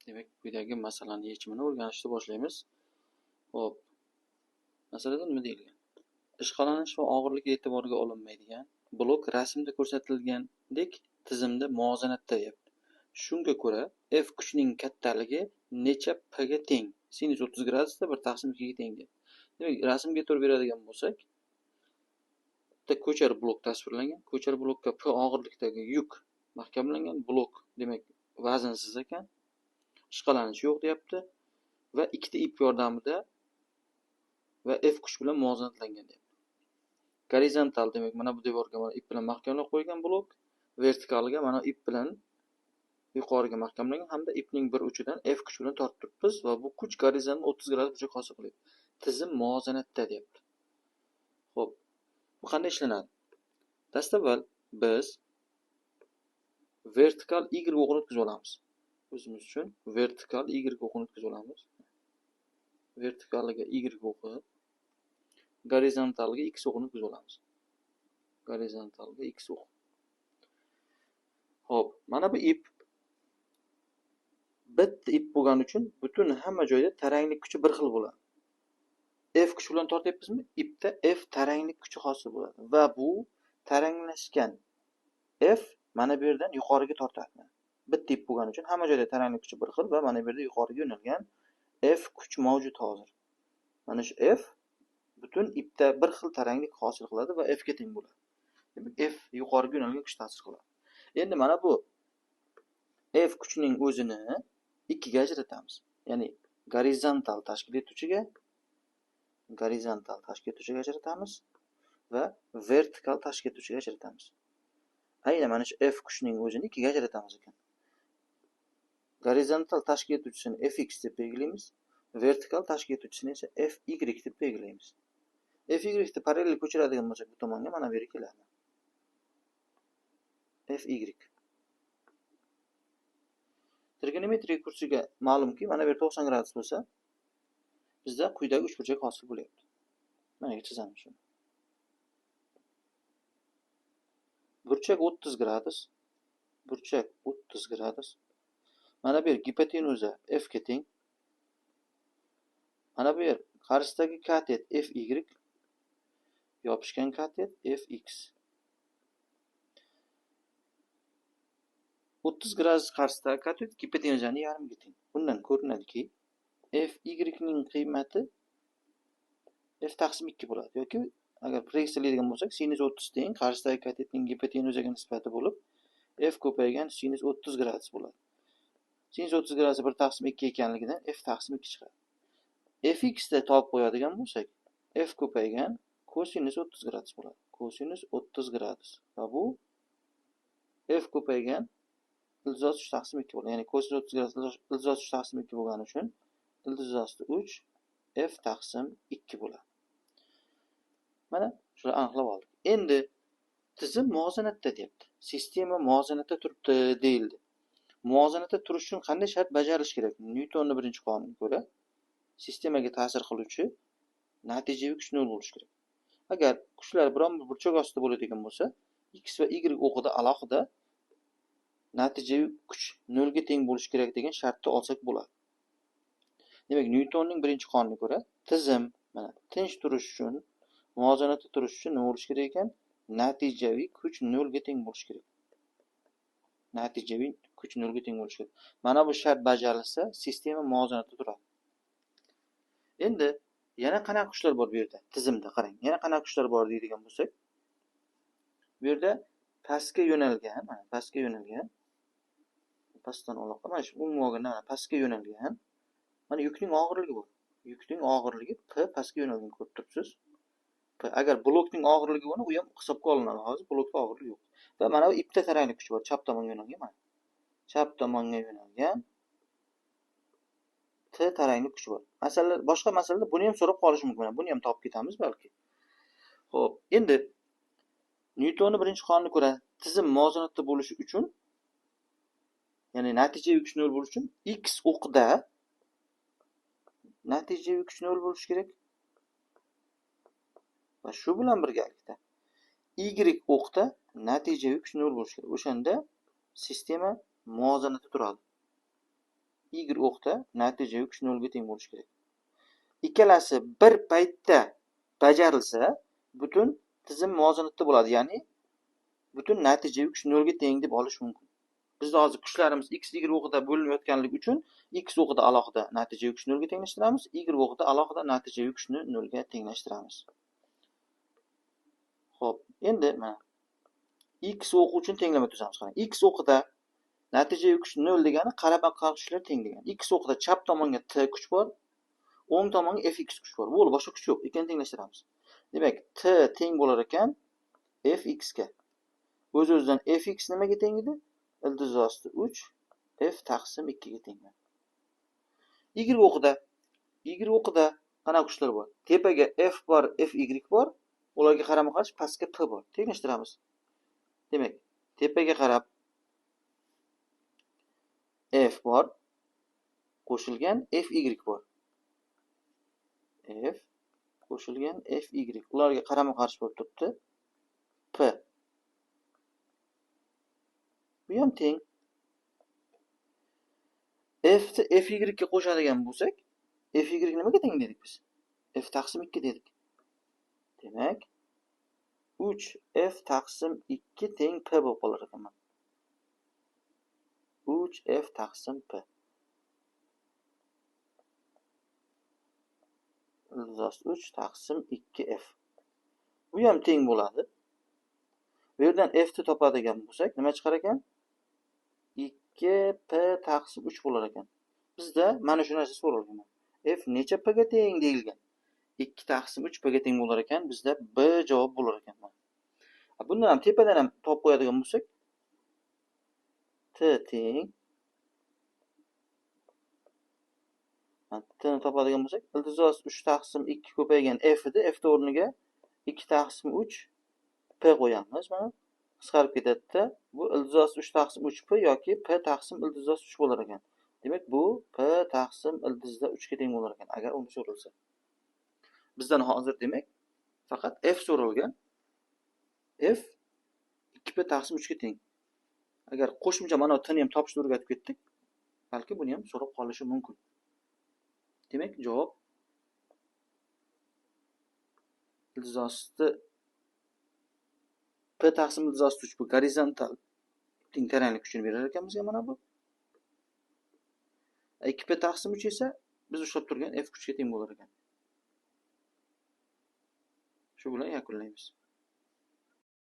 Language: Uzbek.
Demak, quyidagi masalani yechimini o'rganishni boshlaymiz. Xo'p, masalada nima deyilgan? Ishqalanish va og'irligi e'tiborga olinmaydigan blok rasmda ko'rsatilgandek tizimda muvozanatda deyapti. Shunga ko'ra, F kuchining kattaligi necha P ga teng? Sinus 30 gradusda 1 taqsim 2 ga teng deyapti. Demak, rasmga e'tibor beradigan bo'lsak, bitta ko'char blok tasvirlangan. Ko'char blokka P og'irlikdagi yuk mahkamlangan blok, demak, vaznsiz ekan. Ishqalanish yo'q deyapti va ikkita ip yordamida va F kuch bilan muvozanatlangan deyapti. Gorizontal demak mana bu devorga mana ip bilan mahkamlab qo'ygan blok, vertikalga mana ip bilan yuqoriga mahkamlangan hamda ipning bir uchidan F kuch bilan tortib turibmiz va bu kuch gorizontal 30 gradus burchak hosil qilyapti. Tizim muvozanatda deyapti. Xo'p, bu qanday ishlanadi? Dastavval biz vertikal Y o'qini o'tkazib olamiz. O'zimiz uchun vertikal Y o'qini o'tkazib olamiz. Vertikaliga Y o'qi, gorizontalga X o'qini o'tkazib olamiz. Gorizontalga X o'q. Xo'p, mana bu ip bitta ip bo'lgani uchun butun hamma joyda taranglik kuchi bir xil bo'ladi. F kuchi bilan tortyapmizmi? Ipda F taranglik kuchi hosil bo'ladi va bu taranglashgan F mana bu yerdan yuqoriga tortadi. Bitta ip bo'lgani uchun hamma joyda taranglik kuchi bir xil va mana bu yerda yuqoriga yo'nalgan F kuch mavjud hozir. Mana shu F butun ipda bir xil taranglik hosil qiladi va F ga teng bo'ladi. Demak, F yuqoriga yo'nalgan kuch ta'sir qiladi. Endi mana bu F kuchining o'zini ikkiga ajratamiz. Ya'ni gorizontal tashkil etuvchiga ajratamiz va vertikal tashkil etuvchiga ajratamiz. Aynan mana shu F kuchining o'zini ikkiga ajratamiz ekan. Gorizontal tashkil etuvchisini Fx deb belgilaymiz, vertikal tashkil etuvchisini esa Fy deb belgilaymiz. Fy ni parallel ko'chiradigan bo'lsak, bu tomonga mana bu yerga keladi. Fy. Trigonometriya kursiga ma'lumki, mana bu yer 90 gradus bo'lsa, bizda quyidagi uchburchak hosil bo'lyapti. Mana chizamiz shuni. Burchak 30 gradus. Burchak 30 gradus. Mana bu yer gipotenuza F ga teng. Mana bu yer qarshisidagi katet Fy, yopishgan katet Fx. 30 gradus qarshisidagi katet gipotenuzaning yarmiga teng. Bundan ko'rinadiki, Fy ning qiymati F taqsim 2 bo'ladi yoki agar preksiyalaydigan bo'lsak, sinus 30 teng qarshisidagi katetning gipotenuzaga nisbati bo'lib, F ko'paygan sinus 30 gradus bo'ladi. Sinus 30 gradus 1 taqsim 2 ekanligidan F taqsim 2 chiqadi. Fx da topib qo'yadigan bo'lsak, F ko'paygan kosinus 30 gradus bo'ladi. Kosinus 30 gradus va bu F ko'paygan ildiz 3 taqsim 2 bo'ladi. Ya'ni kosinus 30 gradus ildiz 3 taqsim 2 bo'lgani uchun ildiz 3 F taqsim 2 bo'ladi. Mana shular aniqlab oldik. Endi tizim muvozanatda deyapti. Sistema muvozanatda turibdi deyildi. Muvozanatda turish uchun qanday shart bajarilishi kerak? Nyutonning birinchi qonuniga ko'ra sistemaga ta'sir qiluvchi natijaviy kuch 0 bo'lishi kerak. Agar kuchlar biron bir burchak ostida bo'ladigan bo'lsa, x va y o'qida alohida natijaviy kuch 0 ga teng bo'lishi kerak degan shartni olsak bo'ladi. Demak, Nyutonning birinchi qonuniga ko'ra tizim mana tinch turish uchun, muvozanatda turish uchun nima bo'lishi kerak ekan? Natijaviy kuch 0 ga teng bo'lishi kerak. Natijaviy kuch 0 ga teng bo'lishi kerak. Mana bu shart bajarilsa, sistema muvozanatda turadi. Endi yana qanaqa kuchlar bor bu yerda? Tizimda qarang. Yana qanaqa kuchlar bor deydigan bo'lsak, bu yerda pastga yo'nalgan, mana pastga yo'nalgan, pastdan aloqa, mana shu umumiy pastga yo'nalgan, mana yukning og'irligi bor. Yukning og'irligi P pastga yo'nalgan ko'rib turibsiz. Agar blokning og'irligi bo'lsa, u ham hisobga olinadi. Hozir blokda og'irlik yo'q. Va mana bu ipda taranglik kuchi bor, chap tomonga yo'nalgan mana. Chap tomonga yo'nalgan T taranglik kuchi bor. Masalan, boshqa masalada buni ham so'rab qolish mumkin. Buni ham topib ketamiz balki. Xo'p, endi Nyutonning birinchi qonuniga ko'ra tizim muvozanatda bo'lishi uchun, ya'ni natijaviy kuch 0 bo'lishi uchun x o'qida natijaviy kuch 0 bo'lishi kerak. Va shu bilan birgalikda y o'qda natijaviy kuch 0 bo'lishi kerak. O'shanda sistema muvozanatda turadi. y o'qda natija yo'q 0 ga teng bo'lishi kerak. Ikkalasi bir paytda bajarilsa, butun tizim muvozanatda bo'ladi, ya'ni butun natija yo'q 0 ga teng deb olish mumkin. Bizda hozir kuchlarimiz x, y o'qida bo'linayotganligi uchun x o'qida alohida natija yo'q 0 ga tenglashtiramiz, y o'qida alohida natija yo'q 0 ga tenglashtiramiz. Xo'p, endi mana x o'qi uchun tenglama tuzamiz. Qarang, x o'qida natija yo'q 0 degani qarama-qarshi kuchlar teng degani. X o'qida chap tomonga t kuch bor, o'ng tomonga fx kuch bor. Bo'ldi, boshqa kuch yo'q. Ekan tenglashtiramiz. Demak, t teng bo'lar ekan fx ga. O'z-o'zidan fx nimaga teng edi? Ildiz osti 3 f taqsim 2 ga teng. Y o'qida qanaqa kuchlar bor? Tepaga f bor, fy bor. Ularga qarama-qarshi pastga p bor. Tenglashtiramiz. Demak, tepaga qarab f bor, qo'shilgan fy bor. F qo'shilgan fy. Ularga qarama-qarshi bo'lib turibdi p. Bu ham teng. F ni fy ga qo'shadigan bo'lsak, fy nimaga teng dedik biz? F taqsim 2 dedik. Demak, 3f taqsim 2 teng p bo'lib qolar ekan. 3f taqsim p. Ildiz 3 taqsim 2f. Bu ham teng bo'ladi. Bu yerdan f ni topadigan bo'lsak, nima chiqar ekan? 2p taqsim 3 bo'lar ekan. Bizda mana shu narsa so'ralgan. F necha p ga teng deyilgan? 2 taqsim 3 p ga teng bo'lar ekan. Bizda b javob bo'lar ekan. Bundan ham tepadan ham topib qo'yadigan bo'lsak, t teng t ni topadigan bo'lsak, ildiz 3 taqsim 2 ko'paygan f edi. F o'rniga 2 taqsim 3 p qo'yamiz. Mana qisqarib ketadi. Bu ildiz 3 taqsim 3 p yoki p taqsim ildiz 3 bo'lar ekan. Demak, bu p taqsim ildiz 3 ga teng bo'lar ekan agar uni so'ralsa. Bizdan hozir demak faqat f so'ralgan. F 2p taqsim 3 ga teng. Agar qo'shimcha mana t ni ham topishni o'rgatib ketdik, balki buni ham so'rab qolishi mumkin. Demak, javob ildiz osti p taqsim ildiz osti 3 bu gorizontal teng taranglik kuchini berar ekan bizga mana bu. 2p taqsim 3 esa biz ushlab turgan f kuchiga teng bo'lar ekan. Shu bilan yakunlaymiz.